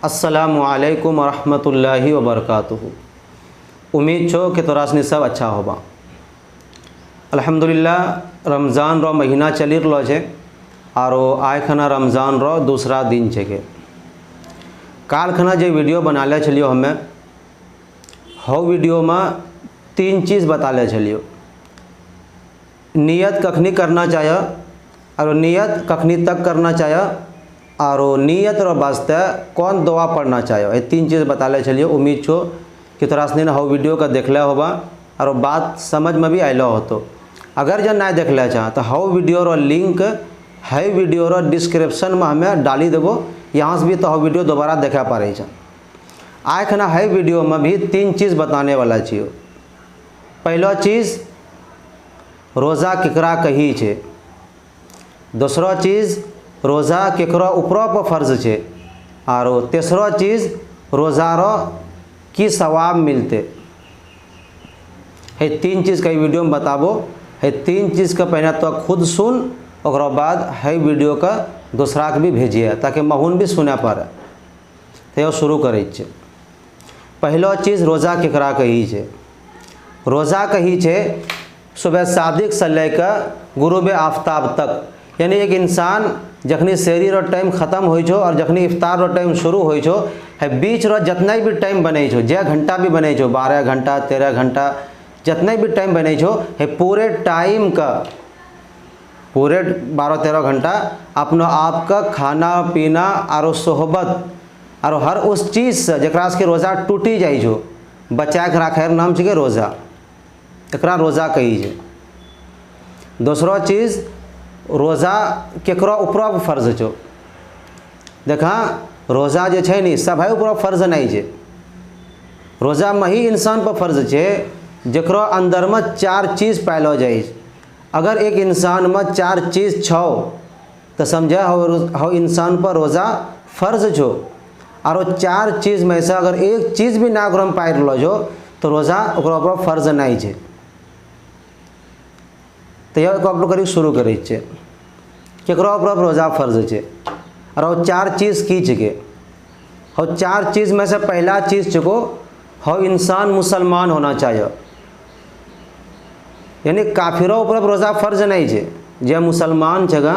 अस्सलामु अलैकुम रहमतुल्लाहि व बरकातुहू। उम्मीद छो कि तोरासनी सब अच्छा होबा। अल्हम्दुलिल्लाह रमज़ान रो महीना चली रहा है और आय खना रमज़ान रो दूसरा दिन है। काल खना जो वीडियो बनाले छलियो हमें हो वीडियो में तीन चीज़ बताले छलियो। नियत कखनी करना चाहिए और नियत कखनी तक करना चाहिए और नियत रो वास्ते कौन दुआ पढ़ना चाहिए। ये तीन चीज़ बताले छलियो। उम्मीद छो कि तोरासनी हो वीडियो का देखले होबा और बात समझ में भी आइलो हो। तो अगर जन ना देखले चाह तो हो वीडियो रो लिंक है वीडियो रो डिस्क्रिप्शन में हमें डाली देबो। यहाँ से भी तो हो वीडियो दोबारा देखा पारे छा। आय खना है वीडियो में भी तीन चीज़ बताने वाला छियो। पहला चीज़ रोज़ा केकरा कही छे। दूसरा चीज़ रोज़ा केकरा ऊपरा पर फर्ज छे और तीसरा चीज़ रोज़ा रो की सवाब मिलते है। तीन चीज़ का वीडियो में बताबो है। तीन चीज़ का पहले तो खुद सुन और बाद है वीडियो का दूसरा के भी भेजिए ताकि महून भी सुने पारे। तो शुरू करे छे। पहला चीज़ रोज़ा केकरा कही छे। रोज़ा कही छे सुबह सादिक से लेकर गुरूब आफ्ताब तक, यानी एक इंसान जखनी शहरी रो टाइम ख़त्म हो छो और जखनी इफ्तार रो टाइम शुरू हो छो है बीच रो जितना भी टाइम बने छो, जे घंटा भी बने छो 12 घंटा 13 घंटा जितना भी टाइम बने छो है पूरे टाइम का पूरे 12-13 घंटा अपना आप का खाना पीना और सोहबत और हर उस चीज़ से जकरा से रोज़ा टूटी जाइ छो बचा के राखे नाम छे रोज़ा। एकरा रोज़ा कही छे। दूसरा चीज़ रोज़ा केकरा ऊपरा फर्ज छो। देखा रोज़ा जे छे नी सब है ऊपरा फर्ज नहीं छे। रोज़ा में ही इंसान पर फर्ज छे जकरा अंदर में चार चीज़ पाइलो जाए। अगर एक इंसान में चार चीज़ छो तो समझे हो इंसान पर रोज़ा फर्ज छो और चार चीज़ में से अगर एक चीज़ भी ना ग्रम पाइ लो जो तो रोज़ा ओकरा ऊपर फर्ज नहीं छे। तो यह करीब शुरू करे छे केकरा ऊपर रोज़ा फर्ज छे और वो चार चीज़ की छिके। हो चार चीज़ में से पहला चीज़ चुको हो इंसान मुसलमान होना चाहिए, यानी काफिरों ऊपर रोज़ा फर्ज नहीं छे। जे मुसलमान छगा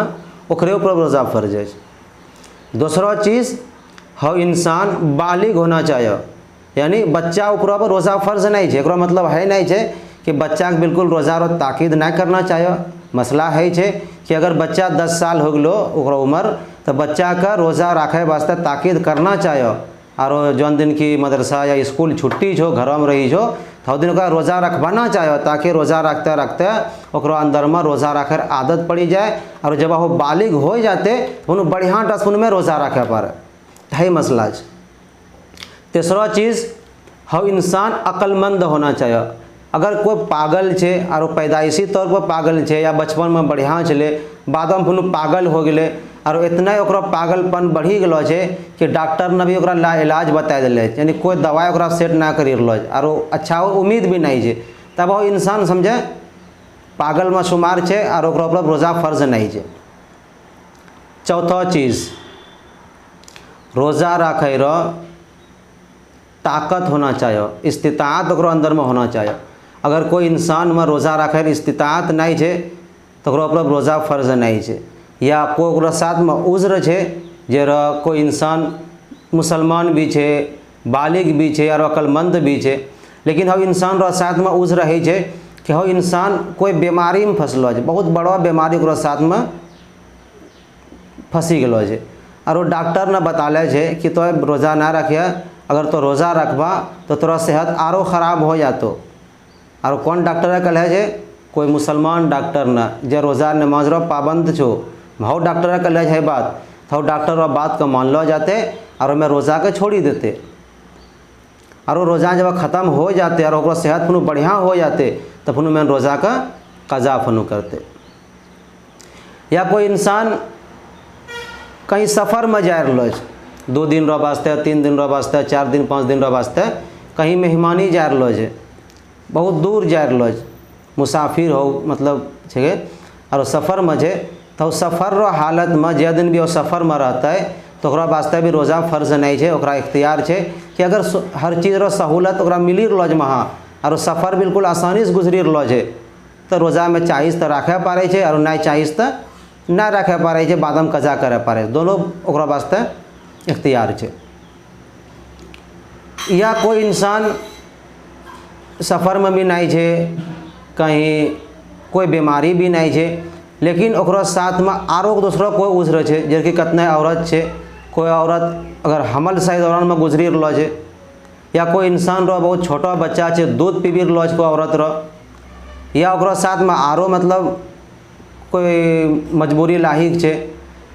ओकरे ऊपर रोज़ा फर्ज है। दूसरा चीज़ हो इंसान बालिग होना चाहिए, यानी बच्चा ऊपर रोज़ा फर्ज नहीं छे। एकरो मतलब है नहीं छे कि बच्चा के बिल्कुल रोज़ा रो ताकीद ना करना चाहिए। मसला है छे कि अगर बच्चा 10 साल हो गलो ओकरा उम्र तो बच्चा का रोज़ा रखे वास्ते ताकीद करना चाहिए और जौन दिन की मदरसा या स्कूल छुट्टी छो घर में रही छो तो दिन का रोज़ा रखवाना चाहिए ताकि रोज़ा रखते रखते ओकरा अंदर में रोज़ा रखे आदत पड़ी जाए और जब वो बालिग हो जाते तो उन्हें बढ़िया टसपुन में रोज़ा रखे पारे। है मसला। तीसरा चीज़ हो इंसान अक्लमंद होना चाहिए। अगर कोई पागल छे और पैदाइशी तौर पर पागल छे या बचपन में बढ़िया चले बाद में फिर पागल हो गए और इतना ओकरा पागलपन बढ़ी गलो छे कि डॉक्टर ने भी ओकरा ला इलाज बता दिले, यानी कोई दवाई ओकरा सेट ना करी रहलो और अच्छा उम्मीद भी नहीं छे, तब वो इंसान समझे पागल में शुमार छे और ओकरा ऊपर रोज़ा फर्ज नहीं छे। चौथा चीज़ रोज़ा रखे रो ताकत होना चाहिए, इस्तिताअत ओकरा अंदर में होना चाहिए। अगर कोई इंसान में रोज़ा रखे इस्तिताअत नहीं छे तो ओकरा ऊपर रोज़ा फर्ज नहीं छे। या कोई ओकरा साथ में उज़्र छे जे कोई इंसान मुसलमान भी छे बालिग भी छे और अक्लमंद भी छे लेकिन हो इंसान रो साथ में उज़्र है छे कि हो इंसान कोई बीमारी में फंसलो छे, बहुत बड़ा बीमारी ओकरा साथ में फंसी गलो छे और वो डॉक्टर ने बताले छे कि तो रोज़ा ना रखिए, अगर तो रोज़ा रखबा तो तोरा सेहत आरो ख़राब हो जातो। और कौन डॉक्टर कहले छे? कोई मुसलमान डॉक्टर न जे रोज़ा नमाज रो पाबंद छो भाव डॉक्टर कहले है बात तो डॉक्टर रो बात का मान लो जाते और मैं रोज़ा के छोड़ी देते और वो रोज़ा जब ख़त्म हो जाते और ओकरा सेहत फनु बढ़िया हो जाते तो फनु मैं रोज़ा का कज़ा फनु करते। या कोई इंसान कहीं सफ़र में जा रहा है 2 दिन रो वास्ते 3 दिन रो वास्ते 4 दिन 5 दिन रो वास्ते कहीं मेहमानी जा रहा है, बहुत दूर जा रहा है, मुसाफिर हो मतलब छे और सफ़र में छे तो सफ़र रो हालत में जे दिन भी वो सफ़र में रहता है तो ओकरा वास्ते भी रोज़ा फ़र्ज नहीं है, ओकरा इख्तियार है कि अगर हर चीज़ रो सहूलत ओकरा मिली रहलो है वहाँ और सफ़र बिल्कुल आसानी से गुजरी रहलो है तो रोज़ा में चाहिए तो रखे पारे है और नहीं चाहिए तो ना रखे पारे है, बाद में कज़ा करे पारे, दोनों ओकरा वास्ते इख्तियार है। या कोई इंसान सफ़र में भी नहीं है, कहीं कोई बीमारी भी नहीं है, लेकिन ओकरा साथ में आरो दूसरा कोई उज्र है, जैसे कितना औरत है, कोई औरत अगर हमल सही दौरान में गुजरी रहलो है, या कोई इंसान रो बहुत छोटा बच्चा है दूध पीबी रहलो है कोई औरत रो, या ओकरा साथ में आरो मतलब कोई मजबूरी लाहिक है,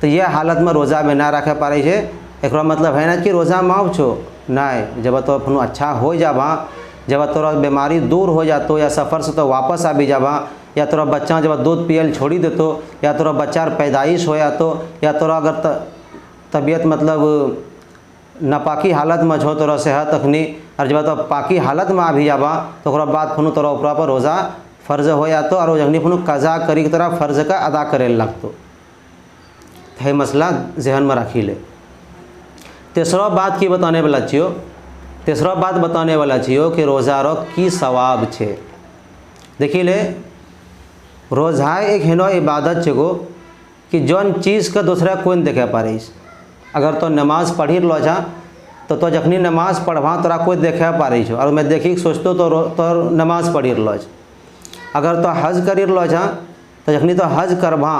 तो यह हालत में रोज़ा में ना रखे पारे है। एक मतलब है ना कि रोज़ा माफ छो नहीं, जब तो अपन अच्छा हो जाबा, जब तोरा बीमारी दूर हो जातो या सफ़र से तो वापस आ भी जाबा, या तोरा बच्चा जब दूध पियल छोड़ी देतो, या तोरा बच्चा पैदाइश हो जातो, या तोरा अगर तबीयत मतलब नापाकी हालत में छो, तोरा सेहत अखनी और जब तो पाकी हालत में आ भी जाबा तो ओकरा बाद फिर तोरा ऊपर पर रोज़ा फ़र्ज हो जातो और जखनी फिर कज़ा करी की तरह फ़र्ज का अदा करे लगतो। है मसला जहन में रखी ले। तीसरा बात की बताने वाला छियो, तीसरा बात बताने वाला छियो कि रोज़ा रो की सवाब छे। देखी ले, रोज़ा एक हेनो इबादत छे गो कि जौन चीज़ का दूसरा कोई नहीं देखे पारे। अगर तो नमाज़ पढ़ी लो जा तो जखनी नमाज़ पढ़वा तोरा कोई देखे पारे छो और मैं देखी सोचतो तो नमाज़ पढ़ी लो। अगर तो हज करी लो जा तो जखनी तो हज करवा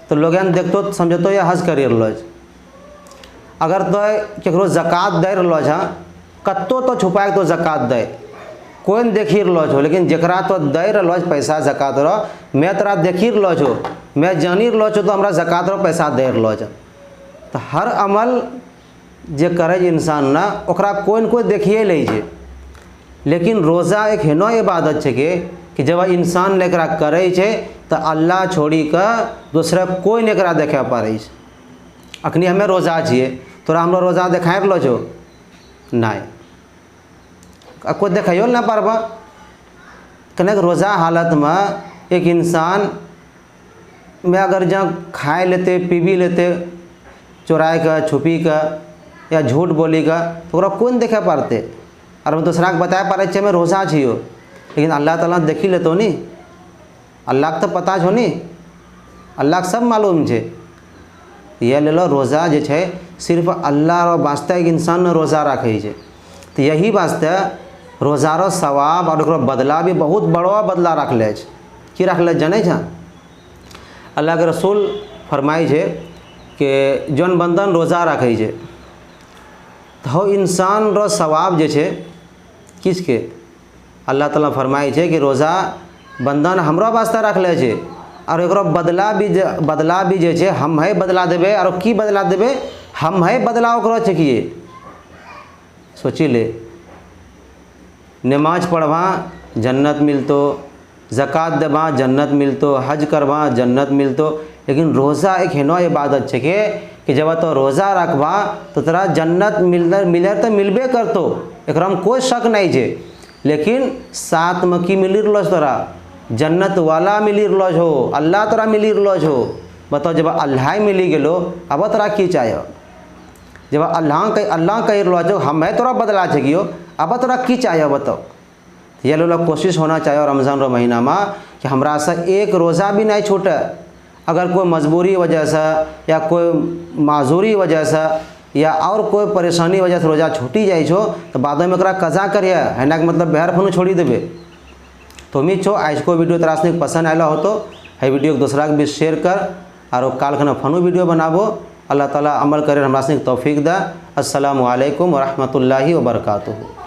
तो लोग देखतो समझतो या हज करी लो। अगर तो केकरो ज़कात दे रहो छा, कत्तो तो छुपा के तो ज़कात दे, कोई नहीं देखी रहो छो, लेकिन जकरा तो दे रहो पैसा ज़कात रो, मैं तोरा देखी रहो छो, मैं जानी रहो छो तो हमरा ज़कात रो पैसा दे रहो छा। तो हर अमल जे करे इंसान ना ओकरा कोई न कोई देखिए ले छे, लेकिन रोज़ा एक हेनो इबादत छे कि जब इंसान ने एकरा करे छे तो अल्लाह छोड़ी का दूसरा कोई नहीं एकरा देखे पारे। अखनी हमें रोज़ा छिए, तोरा हम रोज़ा देखाए रहो छो नहीं, कोई देखियो ना पारबा। कने रोज़ा हालत में एक इंसान में अगर जहाँ खाए लेते पी भी लेते चुराए का छुपी का या झूठ बोली का तो ओकरा कोई नहीं देखे पारते और हम दूसरा के बताए पारे छे मैं रोज़ा छियो, लेकिन अल्लाह ताला देखी लेतो नी, अल्लाह के तो पता छो नी, अल्लाह के सब मालूम छे। ये ले लो रोज़ा जे छे सिर्फ अल्लाह रो वास्ते एक इंसान ने रोज़ा रखे छे, तो यही वास्ते रोज़ा रो सवाब और ओकरो बदला भी बहुत बड़ो बदला रख ले छे। की रख ले जाने छा, अल्लाह के रसूल फरमाई छे कि जौन बंदन रोज़ा रखे छे तो इंसान रो सवाब जे छे किसके, अल्लाह ताला फरमाई छे कि रोज़ा बंदन हमरा वास्ते रख ले छे और एकरो बदला भी जे छे हम है बदला देबे। और की बदला देबे, हम है बदला ओकरो छे कि सोची ले, नमाज पढ़वा जन्नत मिलतो, ज़कात देवा जन्नत मिलतो, हज करवा जन्नत मिलतो, लेकिन रोज़ा एक हेनो इबादत छे कि जब तो रोज़ा रखवा तो तोरा जन्नत मिले तो मिलबे करतो, एकरा में कोई शक नहीं छे, लेकिन साथ में की मिली रहो तोरा जन्नत वाला मिली रहो छो, अल्लाह तोरा मिली रहो छो। बताओ जब अल्लाह मिली गेलो अब तोरा की चाहिए, जब अल्लाह कही रहो छो हम है तोरा बदला छे कियो, अब तोरा की चाहिए बताओ। ये लोग कोशिश होना चाहिए रमज़ान रो महीना में कि हमरा से एक रोज़ा भी नहीं छूटे। अगर कोई मजबूरी वजह से या कोई माजूरी वजह से या और कोई परेशानी वजह से रोज़ा छूटी जाए छो तो बाद में एकरा कज़ा करिए, है ना कि मतलब बेहर फनु छोड़ी देबे। तो उम्मीद छो आज को वीडियो तोरा सनिक पसंद आएला हो तो है वीडियो दूसरा के भी शेयर कर और काल खना फनु वीडियो बनाबो। अल्लाह ताला अमल करे हमरा सनिक तौफीक दा। अस्सलामु अलैकुम व रहमतुल्लाहि व बरकातुहू।